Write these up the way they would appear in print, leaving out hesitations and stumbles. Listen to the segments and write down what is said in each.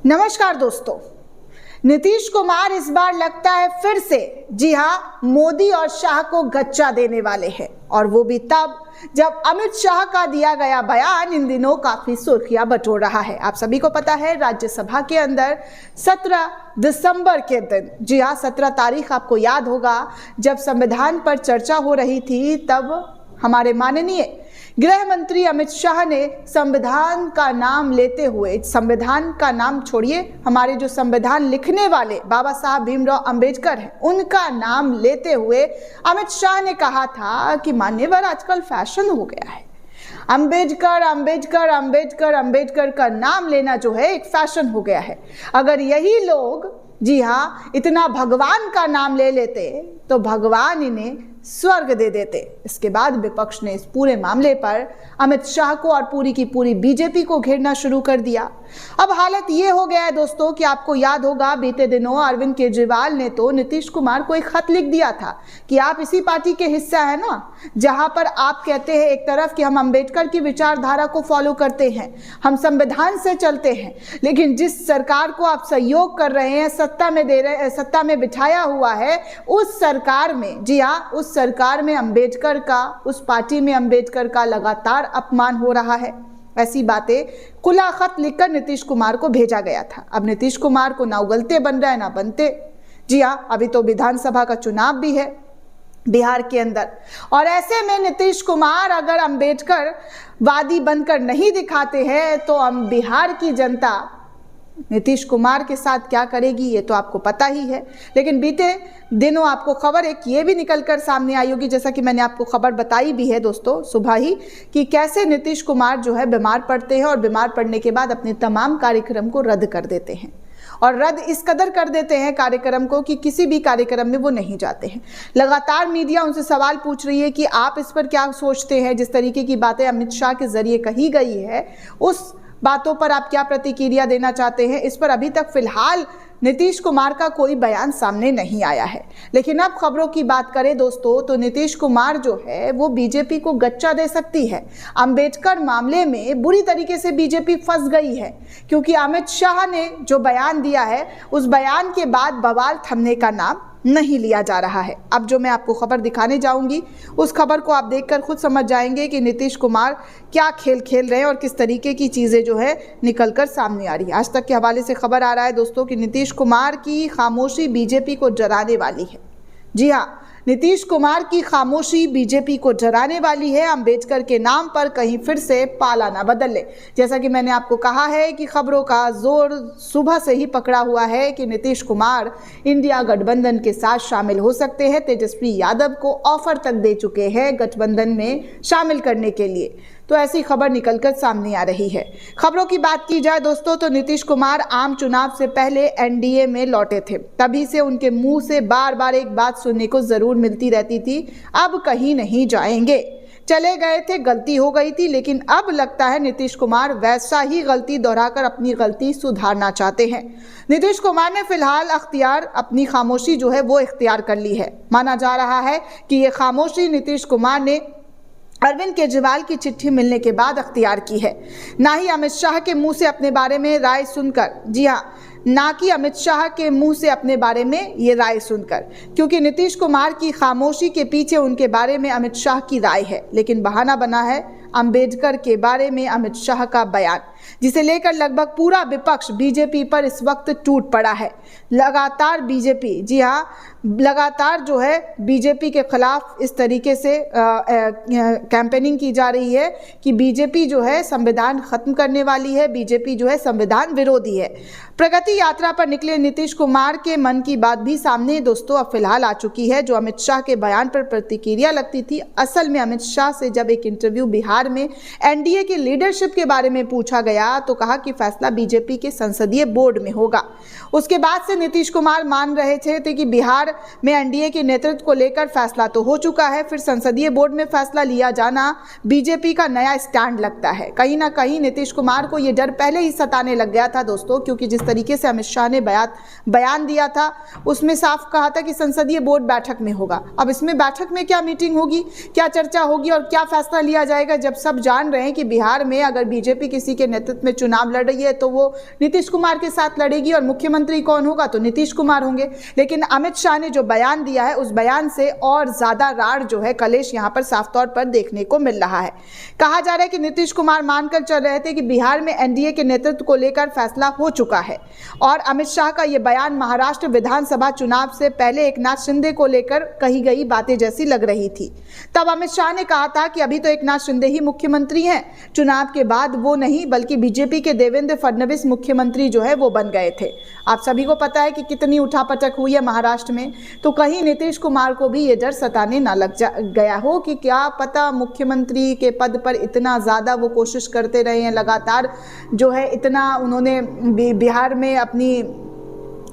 नमस्कार दोस्तों, नीतीश कुमार इस बार लगता है फिर से जी हाँ मोदी और शाह को गच्चा देने वाले हैं, और वो भी तब जब अमित शाह का दिया गया बयान इन दिनों काफी सुर्खियां बटोर रहा है। आप सभी को पता है राज्यसभा के अंदर 17 दिसंबर के दिन, जी हाँ 17 तारीख आपको याद होगा, जब संविधान पर चर्चा हो रही थी, तब हमारे माननीय गृह मंत्री अमित शाह ने संविधान का नाम लेते हुए, संविधान का नाम छोड़िए, हमारे जो संविधान लिखने वाले बाबा साहब भीमराव अंबेडकर हैं, उनका नाम लेते हुए अमित शाह ने कहा था कि मान्यवर आजकल फैशन हो गया है, अंबेडकर अंबेडकर अंबेडकर अंबेडकर का नाम लेना जो है एक फैशन हो गया है। अगर यही लोग जी हाँ इतना भगवान का नाम ले लेते तो भगवान इन्हें स्वर्ग दे देते। इसके बाद विपक्ष ने इस पूरे मामले पर अमित शाह को और पूरी की पूरी बीजेपी को घेरना शुरू कर दिया। अब हालत ये हो गया है दोस्तों कि आपको याद होगा बीते दिनों अरविंद केजरीवाल ने तो नीतीश कुमार को एक खत लिख दिया था कि आप इसी पार्टी के हिस्सा है ना, जहां पर आप कहते हैं एक तरफ कि हम अंबेडकर की विचारधारा को फॉलो करते हैं, हम संविधान से चलते हैं, लेकिन जिस सरकार को आप सहयोग कर रहे हैं, सत्ता में दे रहे हैं, सत्ता में बिठाया हुआ है, उस सरकार में जी हाँ उस सरकार में अंबेडकर का, उस पार्टी में अंबेडकर का लगातार अपमान हो रहा है। ऐसी बातें खुला खत लिखकर नीतीश कुमार को भेजा गया था। अब नीतीश कुमार को ना उगलते बन रहा है ना बनते। जी हाँ, अभी तो विधानसभा का चुनाव भी है बिहार के अंदर, और ऐसे में नीतीश कुमार अगर अंबेडकर वादी बनकर नहीं दिखाते हैं तो हम बिहार की जनता नीतीश कुमार के साथ क्या करेगी ये तो आपको पता ही है। लेकिन बीते दिनों आपको खबर एक ये भी निकलकर सामने आई होगी, जैसा कि मैंने आपको खबर बताई भी है दोस्तों सुबह ही, कि कैसे नीतीश कुमार जो है बीमार पड़ते हैं और बीमार पड़ने के बाद अपने तमाम कार्यक्रम को रद्द कर देते हैं, और रद्द इस कदर कर देते हैं कार्यक्रम को कि किसी भी कार्यक्रम में वो नहीं जाते हैं। लगातार मीडिया उनसे सवाल पूछ रही है कि आप इस पर क्या सोचते हैं, जिस तरीके की बातें अमित शाह के जरिए कही गई है उस बातों पर आप क्या प्रतिक्रिया देना चाहते हैं। इस पर अभी तक फिलहाल नीतीश कुमार का कोई बयान सामने नहीं आया है। लेकिन अब खबरों की बात करें दोस्तों तो नीतीश कुमार जो है वो बीजेपी को गच्चा दे सकती है। अंबेडकर मामले में बुरी तरीके से बीजेपी फंस गई है, क्योंकि अमित शाह ने जो बयान दिया है उस बयान के बाद बवाल थमने का नाम नहीं लिया जा रहा है। अब जो मैं आपको खबर दिखाने जाऊंगी उस खबर को आप देखकर खुद समझ जाएंगे कि नीतीश कुमार क्या खेल खेल रहे हैं और किस तरीके की चीज़ें जो है निकलकर सामने आ रही है। आज तक के हवाले से खबर आ रहा है दोस्तों कि नीतीश कुमार की खामोशी बीजेपी को डराने वाली है। जी हाँ, नीतीश कुमार की खामोशी बीजेपी को डराने वाली है। अंबेडकर के नाम पर कहीं फिर से पाला ना बदल ले। जैसा कि मैंने आपको कहा है कि खबरों का जोर सुबह से ही पकड़ा हुआ है कि नीतीश कुमार इंडिया गठबंधन के साथ शामिल हो सकते हैं। तेजस्वी यादव को ऑफर तक दे चुके हैं गठबंधन में शामिल करने के लिए, तो ऐसी खबर निकलकर सामने आ रही है। खबरों की बात की जाए दोस्तों तो नीतीश कुमार आम चुनाव से पहले एनडीए में लौटे थे, तभी से उनके मुंह से बार बार एक बात सुनने को जरूर मिलती रहती थी, अब कहीं नहीं जाएंगे, चले गए थे, गलती हो गई थी। लेकिन अब लगता है नीतीश कुमार वैसा ही गलती दोहराकर अपनी गलती सुधारना चाहते हैं। नीतीश कुमार ने फिलहाल अपनी खामोशी जो है वो इख्तियार कर ली है। माना जा रहा है कि ये खामोशी नीतीश कुमार ने अरविंद केजरीवाल की चिट्ठी मिलने के बाद अख्तियार की है, ना ही अमित शाह के मुंह से अपने बारे में राय सुनकर। जी हाँ, ना कि अमित शाह के मुंह से अपने बारे में ये राय सुनकर, क्योंकि नीतीश कुमार की खामोशी के पीछे उनके बारे में अमित शाह की राय है। लेकिन बहाना बना है अंबेडकर के बारे में अमित शाह का बयान, जिसे लेकर लगभग पूरा विपक्ष बीजेपी पर इस वक्त टूट पड़ा है। लगातार बीजेपी, जी हाँ लगातार जो है बीजेपी के खिलाफ इस तरीके से कैंपेनिंग की जा रही है कि बीजेपी जो है संविधान खत्म करने वाली है, बीजेपी जो है संविधान विरोधी है। प्रगति यात्रा पर निकले नीतीश कुमार के मन की बात भी सामने दोस्तों अब फिलहाल आ चुकी है, जो अमित शाह के बयान पर प्रतिक्रिया लगती थी। असल में अमित शाह से जब एक इंटरव्यू बिहार में एनडीए की लीडरशिप के बारे में पूछा गया तो कहा कि फैसला बीजेपी के संसदीय बोर्ड में होगा। उसके बाद से नीतीश कुमार मान रहे थे कि बिहार में एनडीए के नेतृत्व को लेकर फैसला तो हो चुका है, फिर संसदीय बोर्ड में फैसला लिया जाना बीजेपी का नया स्टैंड लगता है। कहीं ना कहीं नीतीश कुमार को यह डर पहले ही सताने लग गया था दोस्तों, क्योंकि जिस तरीके से अमित शाह ने बयान दिया था उसमें साफ कहा था कि संसदीय बोर्ड बैठक में होगा। अब इसमें बैठक में क्या मीटिंग होगी, क्या चर्चा होगी और क्या फैसला लिया जाएगा, जब सब जान रहे हैं कि बिहार में अगर बीजेपी किसी के नेतृत्व में चुनाव लड़ रही है तो वो नीतीश कुमार के साथ लड़ेगी, और मुख्यमंत्री कौन होगा तो नीतीश कुमार होंगे। लेकिन अमित शाह ने जो बयान दिया है उस बयान से और ज्यादा राड़ जो है, कलेश यहां पर साफ तौर पर देखने को मिल रहा है। कहा जा रहा है कि नीतीश कुमार मानकर चल रहे थे कि बिहार में एनडीए के नेतृत्व को लेकर फैसला हो चुका है, और अमित शाह का यह बयान महाराष्ट्र विधानसभा चुनाव से पहले एकनाथ शिंदे को लेकर कही गई बातें जैसी लग रही थी। तब अमित शाह ने कहा था कि अभी तो एकनाथ शिंदे ही मुख्यमंत्री हैं, चुनाव के बाद वो नहीं बल्कि बीजेपी के देवेंद्र फडणवीस मुख्यमंत्री जो है वो बन गए थे। आप सभी को पता है कि कितनी उठापटक हुई है महाराष्ट्र में, तो कहीं नीतीश कुमार को भी ये डर सताने ना लग गया हो कि क्या पता मुख्यमंत्री के पद पर इतना ज़्यादा वो कोशिश करते रहे हैं, लगातार जो है इतना उन्होंने बिहार में अपनी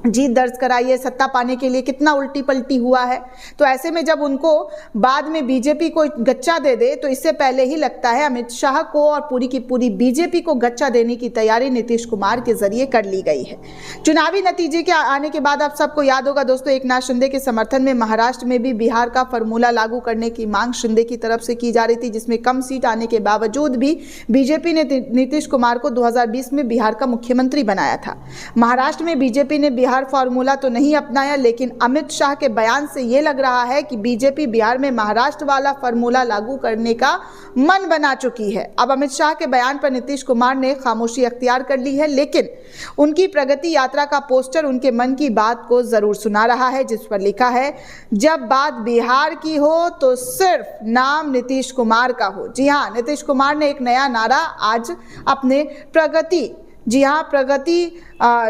जीत दर्ज कराई है, सत्ता पाने के लिए कितना उल्टी पलटी हुआ है। तो ऐसे में जब उनको बाद में बीजेपी को गच्चा दे दे तो इससे पहले ही लगता है अमित शाह को और पूरी की पूरी बीजेपी को गच्चा देने की तैयारी नीतीश कुमार के जरिए कर ली गई है। चुनावी नतीजे के आने के बाद आप सबको याद होगा दोस्तों, एकनाथ शिंदे के समर्थन में महाराष्ट्र में भी बिहार का फॉर्मूला लागू करने की मांग शिंदे की तरफ से की जा रही थी, जिसमें कम सीट आने के बावजूद भी बीजेपी ने नीतीश कुमार को 2020 में बिहार का मुख्यमंत्री बनाया था। महाराष्ट्र में बीजेपी ने बिहार फॉर्मूला तो नहीं अपनाया, लेकिन अमित शाह के बयान से यह लग रहा है कि बीजेपी बिहार में महाराष्ट्र वाला फॉर्मूला लागू करने का मन बना चुकी है। अब अमित शाह के बयान पर नीतीश कुमार ने खामोशी अख्तियार कर ली है, लेकिन उनकी प्रगति यात्रा का पोस्टर उनके मन की बात को जरूर सुना रहा है, जिस पर लिखा है, जब बात बिहार की हो तो सिर्फ नाम नीतीश कुमार का हो। जी हाँ, नीतीश कुमार ने एक नया नारा आज अपने प्रगति, जी हाँ, प्रगति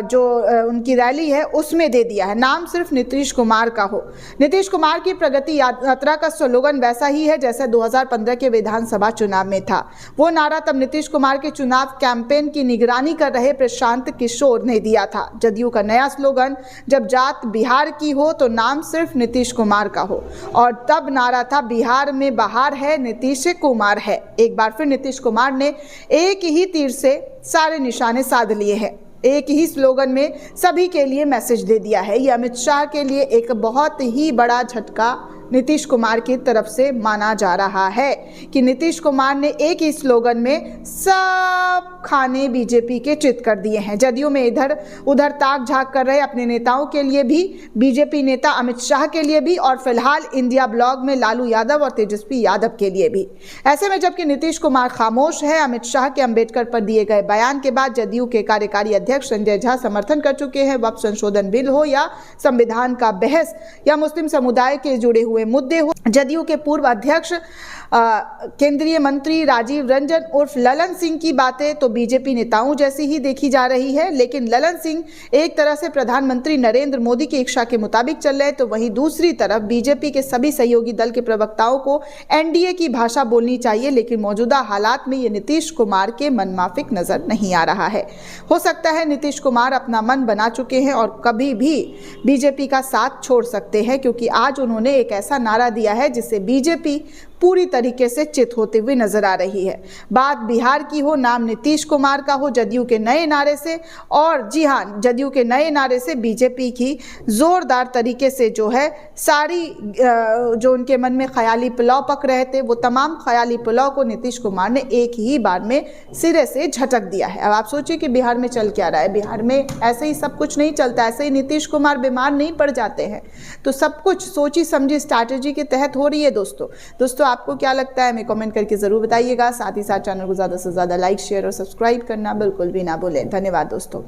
जो उनकी रैली है उसमें दे दिया है, नाम सिर्फ नीतीश कुमार का हो। नीतीश कुमार की प्रगति यात्रा का स्लोगन वैसा ही है जैसे 2015 के विधानसभा चुनाव में था। वो नारा तब नीतीश कुमार के चुनाव कैंपेन की निगरानी कर रहे प्रशांत किशोर ने दिया था। जदयू का नया स्लोगन, जब जात बिहार की हो तो नाम सिर्फ नीतीश कुमार का हो, और तब नारा था, बिहार में बहार है नीतीश कुमार है। एक बार फिर नीतीश कुमार ने एक ही तीर से सारे निशाने साध लिए हैं, एक ही स्लोगन में सभी के लिए मैसेज दे दिया है। ये अमित शाह के लिए एक बहुत ही बड़ा झटका नीतीश कुमार की तरफ से माना जा रहा है कि नीतीश कुमार ने एक ही स्लोगन में सब खाने बीजेपी के चित कर दिए हैं। जदयू में इधर उधर ताक झांक कर रहे अपने नेताओं के लिए भी, बीजेपी नेता अमित शाह के लिए भी, और फिलहाल इंडिया ब्लॉग में लालू यादव और तेजस्वी यादव के लिए भी। ऐसे में जबकि नीतीश कुमार खामोश है, अमित शाह के अंबेडकर पर दिए गए बयान के बाद जदयू के कार्यकारी अध्यक्ष संजय झा समर्थन कर चुके हैं। वक्फ संशोधन बिल हो या संविधान का बहस या मुस्लिम समुदाय के जुड़े हुए मुद्दे हो, जदयू के पूर्व अध्यक्ष केंद्रीय मंत्री राजीव रंजन उर्फ ललन सिंह की बातें तो बीजेपी नेताओं जैसी ही देखी जा रही है, लेकिन ललन सिंह एक तरह से प्रधानमंत्री नरेंद्र मोदी की इच्छा के मुताबिक चल रहे, तो वहीं दूसरी तरफ बीजेपी के सभी सहयोगी दल के प्रवक्ताओं को एनडीए की भाषा बोलनी चाहिए, लेकिन मौजूदा हालात में ये नीतीश कुमार के मनमाफिक नजर नहीं आ रहा है। हो सकता है नीतीश कुमार अपना मन बना चुके हैं और कभी भी बीजेपी का साथ छोड़ सकते हैं, क्योंकि आज उन्होंने एक ऐसा नारा दिया है जिससे बीजेपी पूरी तरीके से चित होते हुए नजर आ रही है। बात बिहार की हो, नाम नीतीश कुमार का हो, जदयू के नए नारे से, और जी हाँ, जदयू के नए नारे से बीजेपी की जोरदार तरीके से जो है सारी जो उनके मन में ख्याली पुलाव पक रहे थे, वो तमाम ख्याली पुलाव को नीतीश कुमार ने एक ही बार में सिरे से झटक दिया है। अब आप सोचिए कि बिहार में चल क्या रहा है। बिहार में ऐसे ही सब कुछ नहीं चलता, ऐसे ही नीतीश कुमार बीमार नहीं पड़ जाते हैं, तो सब कुछ सोची समझी स्ट्रैटेजी के तहत हो रही है। दोस्तों आपको क्या लगता है, हमें कमेंट करके जरूर बताइएगा। साथ ही साथ चैनल को ज़्यादा से ज़्यादा लाइक, शेयर और सब्सक्राइब करना बिल्कुल भी ना भूलें। धन्यवाद दोस्तों।